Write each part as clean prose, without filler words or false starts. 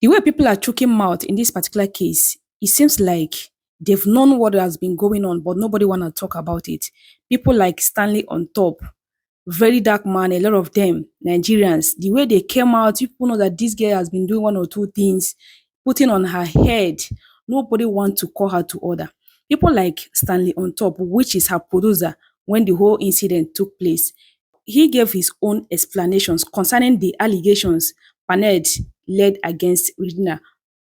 The way people are choking mouth in this particular case, it seems like they've known what has been going on, but nobody want to talk about it. People like Stanley on top, very dark man, a lot of them, Nigerians, the way they came out, people know that this girl has been doing one or two things, putting on her head. Nobody want to call her to order. People like Stanley on top, which is her producer when the whole incident took place, he gave his own explanations concerning the allegations Pa Ned led against Regina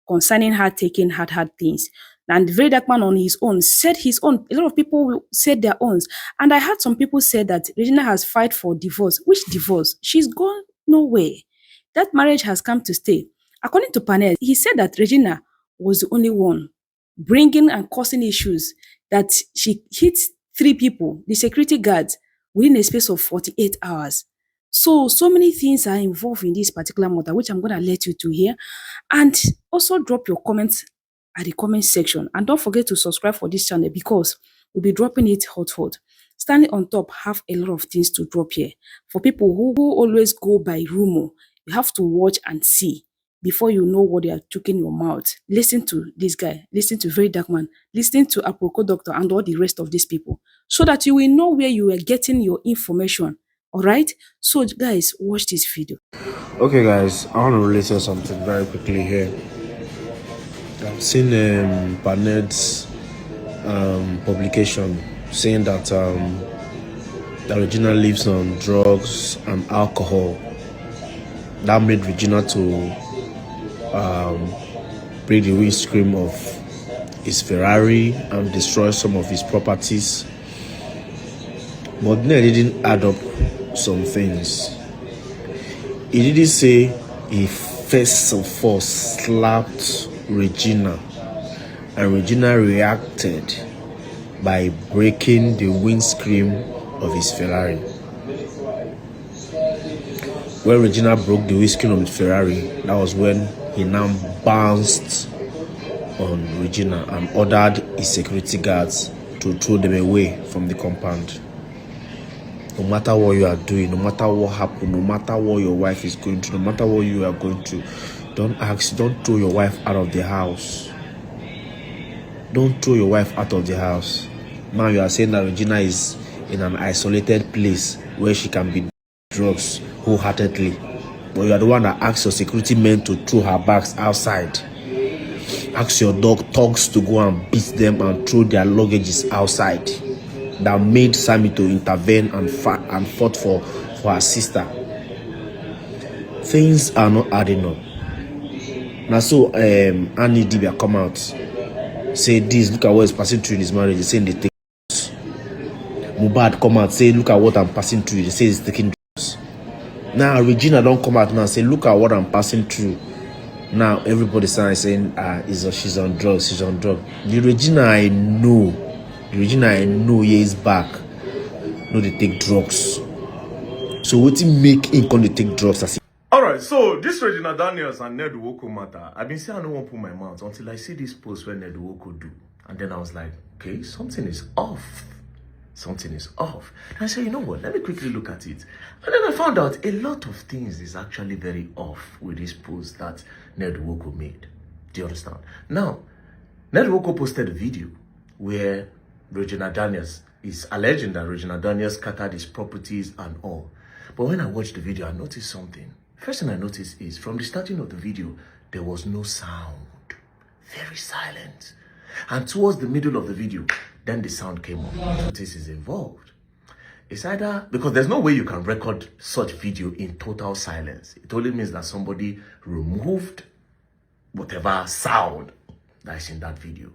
concerning her taking hard things. And the very dark man on his own said his own. A lot of people said their own. And I heard some people say that Regina has filed for divorce. Which divorce? She's gone nowhere. That marriage has come to stay. According to Pa Ned, he said that Regina was the only one bringing and causing issues, that she hit 3 people, the security guards, within a space of 48 hours. So many things are involved in this particular matter, which I'm going to let you to hear. And also drop your comments at the comment section. And don't forget to subscribe for this channel because we'll be dropping it hot. Stanley on top have a lot of things to drop here. For people who always go by rumor, you have to watch and see before you know what they are choking your mouth. Listen to this guy, listen to Very Dark Man, listen to Aproko Doctor and all the rest of these people so that you will know where you are getting your information. All right, so guys, watch this video. Okay guys, I want to relate to something very quickly here. I've seen Pa Ned's publication saying that that Regina lives on drugs and alcohol. That made Regina to break the windscreen of his Ferrari and destroy some of his properties. But Ned didn't add up some things. He didn't say he first of all slapped Regina and Regina reacted by breaking the windscreen of his Ferrari. When Regina broke the windscreen of his Ferrari, that was when he now bounced on Regina and ordered his security guards to throw them away from the compound. No matter what you are doing, no matter what happened, no matter what your wife is going through, no matter what you are going through, don't throw your wife out of the house. Don't throw your wife out of the house. Now you are saying that Regina is in an isolated place where she can be drugs wholeheartedly. But you are the one that asked your security men to throw her bags outside. Ask your dogs to go and beat them and throw their luggages outside. That made Sammy to intervene and fought for her sister. Things are not adding up. Now so Annie Idibia come out, say this, look at what is passing through in his marriage. They say they take drugs. Mohbad come out, say look at what I'm passing through. They say he's taking drugs. Now Regina don't come out now, say look at what I'm passing through. Now everybody saying she's on drugs, she's on drugs. The Regina I know he is back. No, they take drugs. So what he make him come to take drugs as Alright, so this Regina Daniels and Ned Nwoko matter. I've been saying I don't want to put my mouth until I see this post where Ned Nwoko do. And then I was like, okay, something is off. Something is off. And I said, you know what, let me quickly look at it. And then I found out a lot of things is actually very off with this post that Ned Nwoko made. Do you understand? Now, Ned Nwoko posted a video where Regina Daniels is alleging that Regina Daniels scattered his properties and all. But when I watched the video, I noticed something. First thing I noticed is from the starting of the video, there was no sound. Very silent. And towards the middle of the video, then the sound came up. Notice is involved. It's either, because there's no way you can record such video in total silence. It only means that somebody removed whatever sound that's in that video.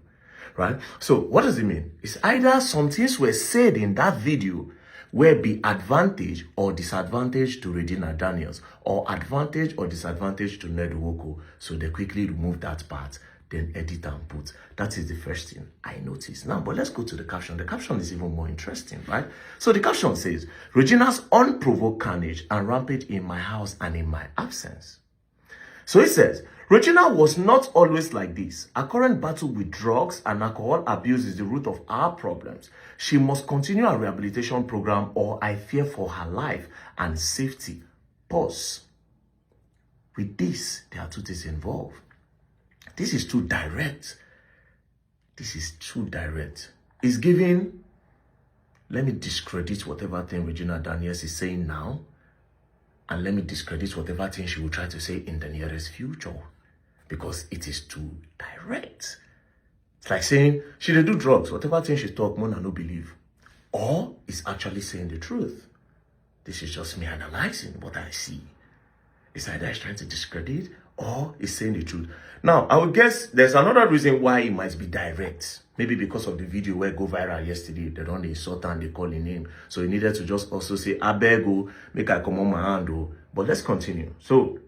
Right? So what does it mean? It's either some things were said in that video will be advantage or disadvantage to Regina Daniels, or advantage or disadvantage to Ned Nwoko. So they quickly remove that part, then edit and put. That is the first thing I noticed. Now, but let's go to the caption. The caption is even more interesting, right? So the caption says, Regina's unprovoked carnage and rampage in my house and in my absence. So it says, Regina was not always like this. Her current battle with drugs and alcohol abuse is the root of our problems. She must continue her rehabilitation program or I fear for her life and safety. Pause. With this, there are two things involved. This is too direct. This is too direct. It's giving, let me discredit whatever thing Regina Daniels is saying now, and let me discredit whatever thing she will try to say in the nearest future, because it is too direct. It's like saying she dey do drugs, whatever thing she talk, Mona no believe. Or is actually saying the truth. This is just me analyzing what I see. It's either he's trying to discredit or is saying the truth. Now, I would guess there's another reason why it might be direct. Maybe because of the video where go viral yesterday. They don't insult and they call his name. So he needed to just also say, I beg you, make I come on my hand. Oh. But let's continue. So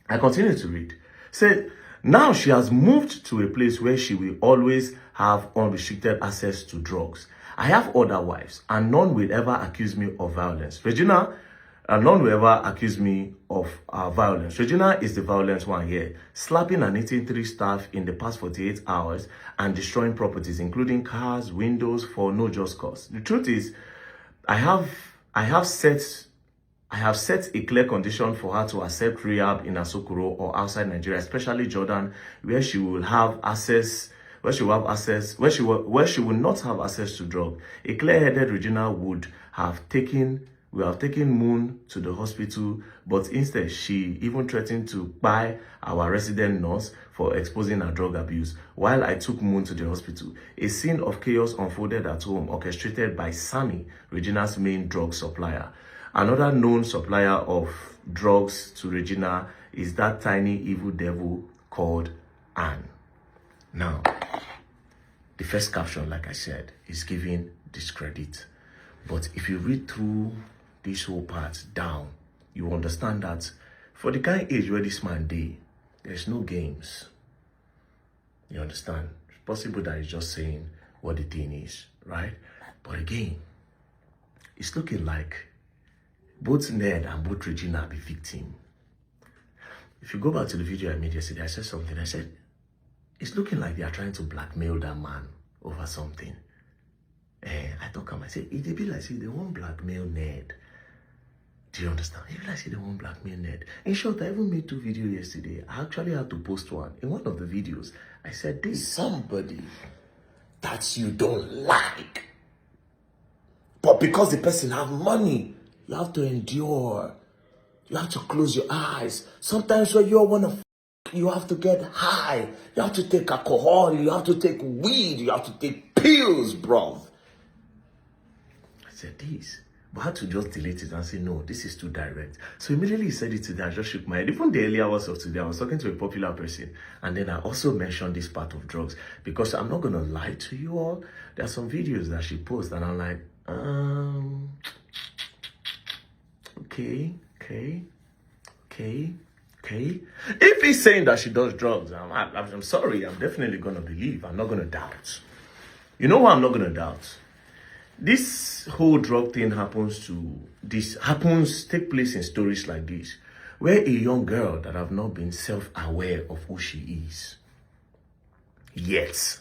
I continue to read. Say, now she has moved to a place where she will always have unrestricted access to drugs. I have other wives, and none will ever accuse me of violence. Regina, and none will ever accuse me of violence. Regina is the violent one here, slapping and hitting 3 staff in the past 48 hours and destroying properties, including cars, windows, for no just cause. The truth is, I have set a clear condition for her to accept rehab in Asokoro or outside Nigeria, especially Jordan, where she will have access. Where she will not have access to drugs. A clear-headed Regina would have taken Moon to the hospital, but instead she even threatened to buy our resident nurse for exposing her drug abuse. While I took Moon to the hospital, a scene of chaos unfolded at home, orchestrated by Sammy, Regina's main drug supplier. Another known supplier of drugs to Regina is that tiny evil devil called Anne. Now, the first caption, like I said, is giving discredit. But if you read through this whole part down, you understand that for the kind of age where this man did, there's no games. You understand? It's possible that he's just saying what the thing is, right? But again, it's looking like both Ned and both Regina are the victim. If you go back to the video I made yesterday, I said something. I said, it's looking like they are trying to blackmail that man over something. I talk I say, it be like, say, they won't blackmail Ned. Do you understand? It be like, say, they won't blackmail Ned. In short, I even made 2 videos yesterday. I actually had to post one. In one of the videos, I said, there's somebody that you don't like. But because the person have money, you have to endure. You have to close your eyes. Sometimes when you want to you have to get high. You have to take alcohol. You have to take weed. You have to take pills, bro. I said this. But I had to just delete it and say, no, this is too direct. So immediately he said it today. I just shook my head. Even the early hours of today, I was talking to a popular person. And then I also mentioned this part of drugs. Because I'm not going to lie to you all. There are some videos that she posts. And I'm like, okay. If he's saying that she does drugs, I'm sorry, I'm definitely going to believe. I'm not going to doubt. You know what I'm not going to doubt? This whole drug thing take place in stories like this, where a young girl that have not been self-aware of who she is, yet,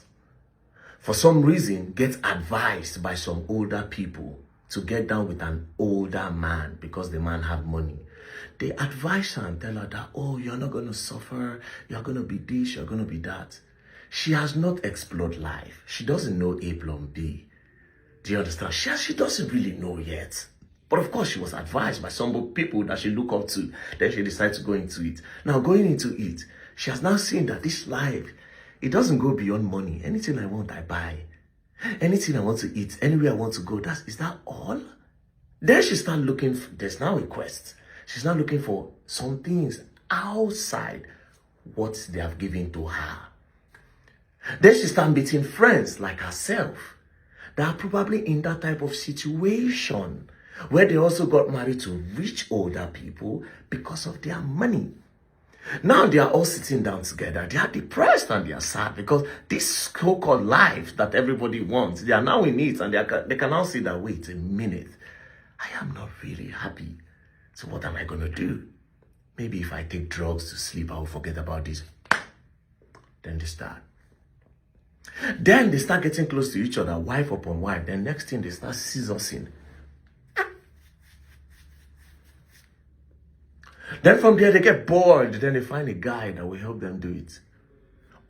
for some reason, gets advised by some older people to get down with an older man because the man have money. They advise her and tell her that, oh, you're not going to suffer, you're going to be this, you're going to be that. She has not explored life. She doesn't know A plus B. Do you understand? She doesn't really know yet. But of course, she was advised by some people that she look up to. Then she decided to go into it. Now, going into it, she has now seen that this life, it doesn't go beyond money. Anything I want, I buy. Anything I want to eat, anywhere I want to go, is that all? Then she starts looking, there's now a quest. She's now looking for some things outside what they have given to her. Then she starts meeting friends like herself that are probably in that type of situation where they also got married to rich older people because of their money. Now they are all sitting down together. They are depressed and they are sad because this so-called life that everybody wants, they are now in it and they can now see that, wait a minute, I am not really happy. So what am I going to do? Maybe if I take drugs to sleep, I will forget about this. Then they start. Then they start getting close to each other, wife upon wife. Then next thing, they start scissoring. Then from there, they get bored. Then they find a guy that will help them do it.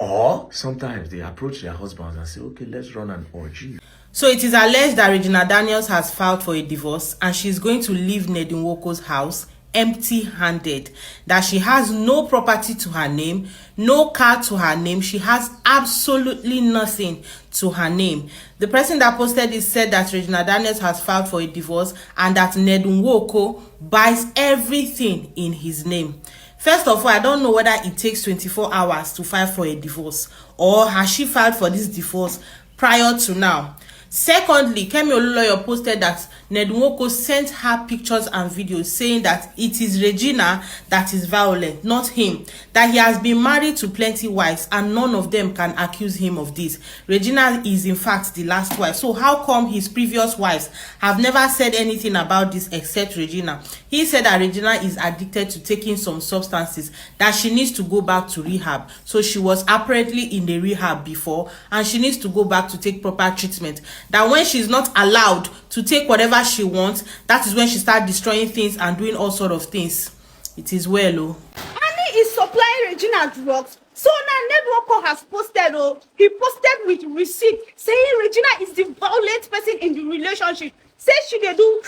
Or sometimes they approach their husbands and say, okay, let's run an orgy. So it is alleged that Regina Daniels has filed for a divorce and she's going to leave Ned Nwoko's house empty-handed, that she has no property to her name, no car to her name, she has absolutely nothing to her name. The person that posted this said that Regina Daniels has filed for a divorce and that Ned Nwoko buys everything in his name. First of all, I don't know whether it takes 24 hours to file for a divorce, or has she filed for this divorce prior to now. Secondly, Kemi Oluloyo posted that Ned Nwoko sent her pictures and videos saying that it is Regina that is violent, not him. That he has been married to plenty wives and none of them can accuse him of this. Regina is in fact the last wife. So how come his previous wives have never said anything about this except Regina? He said that Regina is addicted to taking some substances, that she needs to go back to rehab. So she was apparently in the rehab before and she needs to go back to take proper treatment. That when she's not allowed to take whatever she wants, that is when she starts destroying things and doing all sort of things. It is well, oh. Annie is supplying Regina drugs. So now Ned Nwoko has posted, he posted with receipt saying Regina is the violent person in the relationship. Says she dey do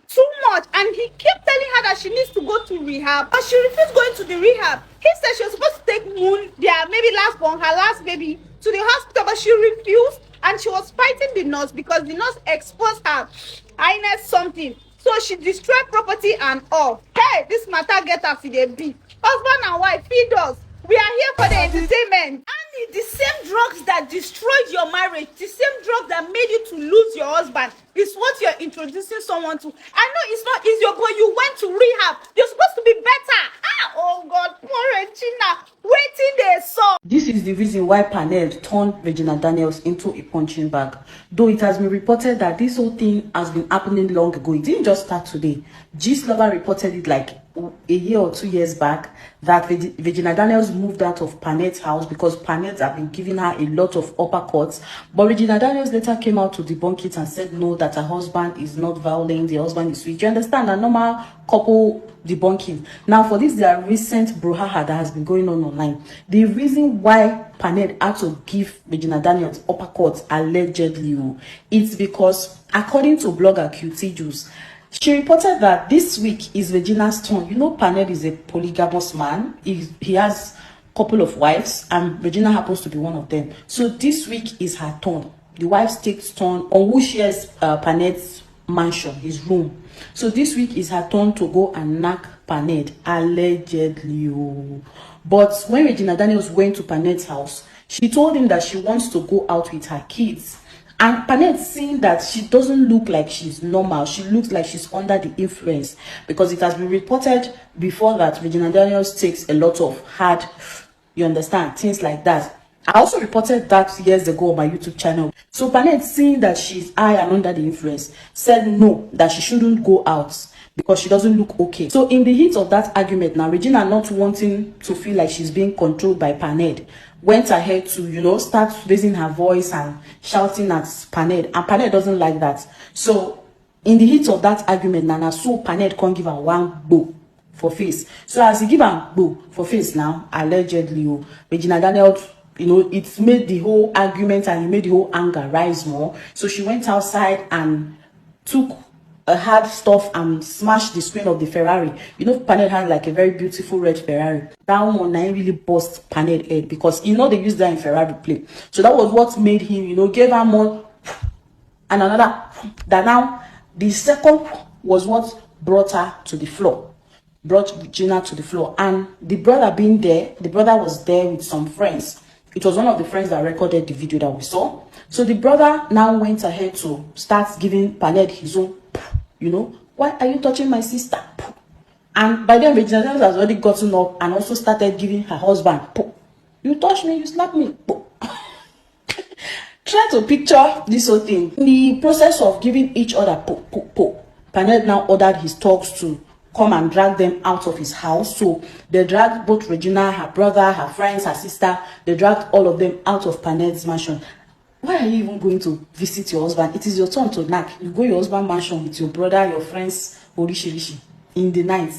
too much, and he kept telling her that she needs to go to rehab, but she refused going to the rehab. He said she was supposed to take Moon, their maybe last born, her last baby, to the hospital, but she refused. And she was fighting the nurse because the nurse exposed her highness something. So she destroyed property and all. Hey, this matter get us in a beat. Husband and wife, feed us. We are here for the entertainment. Annie, the same drugs that destroyed your marriage, the same drugs that made you to lose your husband, is what you're introducing someone to. I know it's not easy, but you went to rehab. You're supposed to be better. Oh God, poor Regina. Waiting there, so. This is the reason why Pa Ned turned Regina Daniels into a punching bag. Though it has been reported that this whole thing has been happening long ago. It didn't just start today. Gist Lover reported it like a year or 2 years back that Regina Daniels moved out of Pa Ned's house because Pa Ned had been giving her a lot of uppercuts. But Regina Daniels later came out to debunk it and said no, that her husband is not violent, the husband is sweet. You understand? A normal couple debunking. Now for this, there are recent brouhaha that has been going on online. The reason why Pa Ned had to give Regina Daniels uppercuts allegedly, it's because according to blogger QT Juice, she reported that this week is Regina's turn. You know, Pa Ned is a polygamous man. He has a couple of wives, and Regina happens to be one of them. So this week is her turn. The wives take turn on who shares Pa Ned's mansion, his room. So this week is her turn to go and knock Pa Ned, allegedly. But when Regina Daniels went to Pa Ned's house, she told him that she wants to go out with her kids. And Pa Ned, seeing that she doesn't look like she's normal, she looks like she's under the influence, because it has been reported before that Regina Daniels takes a lot of hard, you understand, things like that. I also reported that years ago on my YouTube channel. So Pa Ned, seeing that she's high and under the influence, said no, that she shouldn't go out because she doesn't look okay. So in the heat of that argument, now Regina, not wanting to feel like she's being controlled by Pa Ned, went ahead to, you know, start raising her voice and shouting at Pa Ned. And Pa Ned doesn't like that. So in the heat of that argument, Nana, so Pa Ned can't give her one bow for face. So as he give her bow for face now, allegedly, Regina Daniels, you know, it made the whole argument and it made the whole anger rise more. So she went outside and took a hard stuff and smashed the screen of the Ferrari. You know, Pa Ned had like a very beautiful red Ferrari. That one I really bust Pa Ned head, because you know they used that in Ferrari play. So that was what made him, you know, gave her more and another. That now the second was what brought her to the floor, brought Regina to the floor. And the brother being there, the brother was there with some friends. It was one of the friends that recorded the video that we saw. So the brother now went ahead to start giving Pa Ned his own, you know, why are you touching my sister? And by then Regina Daniels has already gotten up and also started giving her husband, you touch me, you slap me. Try to picture this whole thing. In the process of giving each other Pa Ned now ordered his thugs to come and drag them out of his house. So they dragged both Regina, her brother, her friends, her sister. They dragged all of them out of Pa Ned's mansion. Why are you even going to visit your husband? It is your turn to knock. You go your husband's mansion with your brother, your friends, Orishi in the night.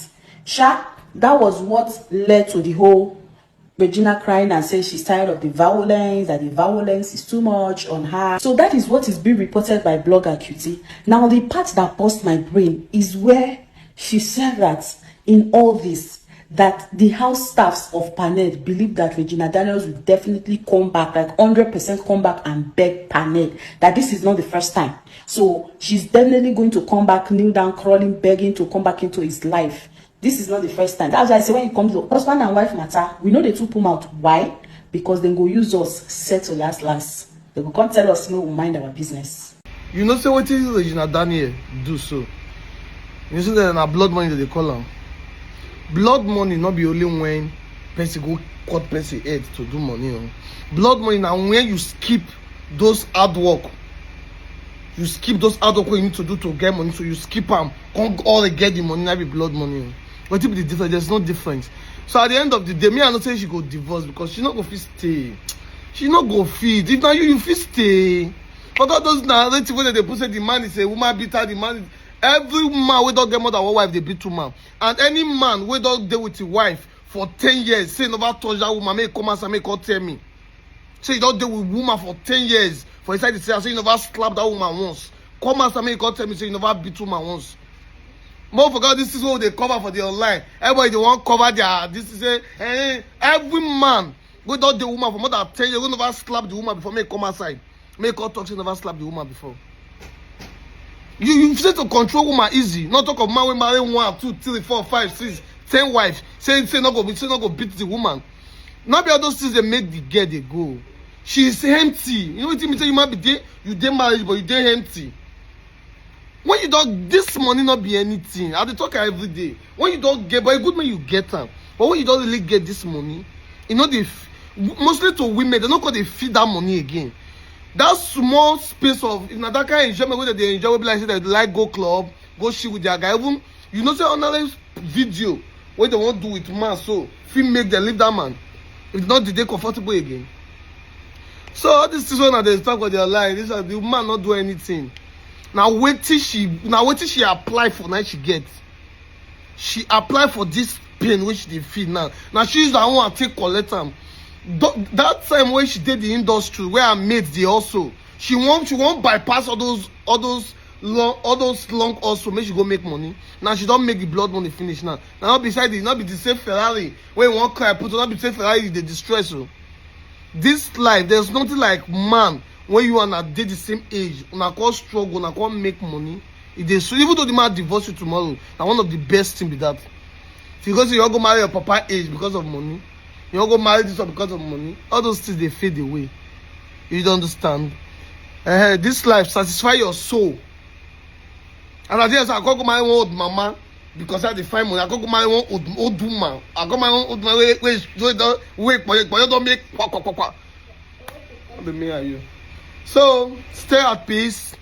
That was what led to the whole Regina crying and saying she's tired of the violence, that the violence is too much on her. So that is what is being reported by blogger Cutie. Now the part that burst my brain is where she said that in all this, that the house staffs of Pa Ned believe that Regina Daniels will definitely come back, like 100% come back and beg Pa Ned, that this is not the first time. So she's definitely going to come back, kneel down, crawling, begging to come back into his life. This is not the first time. That's why I say when it comes to husband and wife matter, we know they two pull out. Why? Because they go use us settle last. They will come tell us no, we'll mind our business. You know, say what is Regina Daniel do so? You see that na blood money that they call them. Blood money not be only when person go cut person head to do money. Blood money now when you skip those hard work. You skip those hard work you need to do to get money. So you skip them, can't all get the money, that be blood money. But if the difference, there's no difference. So at the end of the day, me I not say she go divorce because she not go fit stay. She not go fit. If now you fit stay. Forget those narrative when they put say the man is a woman beater, the man is... Every man we don't get more than one wife, they beat two man. And any man we don't deal with his wife for 10 years, say never touch that woman, make come and make her tell me. Say you don't deal with woman for 10 years, for inside the cell, say you never slap that woman once. Come and make her tell me, say you never beat woman once. More forgot this is what they cover for the online. Everybody they want cover their this is every man we don't deal with woman for more than 10 years, we never slap the woman before make come outside. Make her talk, say never slap the woman before. You say to control woman easy. Not talk of man we marry 1, 2, 3, 4, 5, 6, 10 wives. Say not go beat the woman. Not be all those things they make the girl they go. She is empty. You know what I mean? Say you might be there, you dey married, but you dey empty. When you don't, this money not be anything. I dey talk every day. When you don't get, but a good man you get them. But when you don't really get this money, you know they mostly to women they not gonna they feed that money again. That small space of if that kind of enjoyment where they enjoy, like say they like go club, go shit with their guy. Even you know say another video where they want to do with man, so feel make them leave that man. If not, did they comfortable again? So all this is when they talk about their life. This is the man not do anything. Now wait till she apply for now she get. She apply for this pain which they feel now. Now she's the one to take collect them. That time when she did the industry where I made the also she won't bypass all those long also make she go make money. Now she don't make the blood money finish now. Now beside it not be the same Ferrari when you want car put on not be the same Ferrari the distress. So this life there's nothing like man when you and I did the same age una call struggle una call make money. It is so even though the man divorce you tomorrow now one of the best thing be that because you all go marry your papa age because of money. You don't go marry this one because of money. All those things they fade away. You don't understand. This life satisfy your soul. And I just I go marry one old mama because I find money. I go marry one old woman. I go marry one old man. Wait, but you don't make kwa. Be me and you. So stay at peace.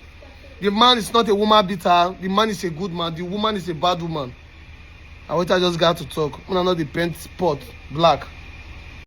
The man is not a woman beater. The man is a good man. The woman is a bad woman. I just got to talk. When I know the paint spot black.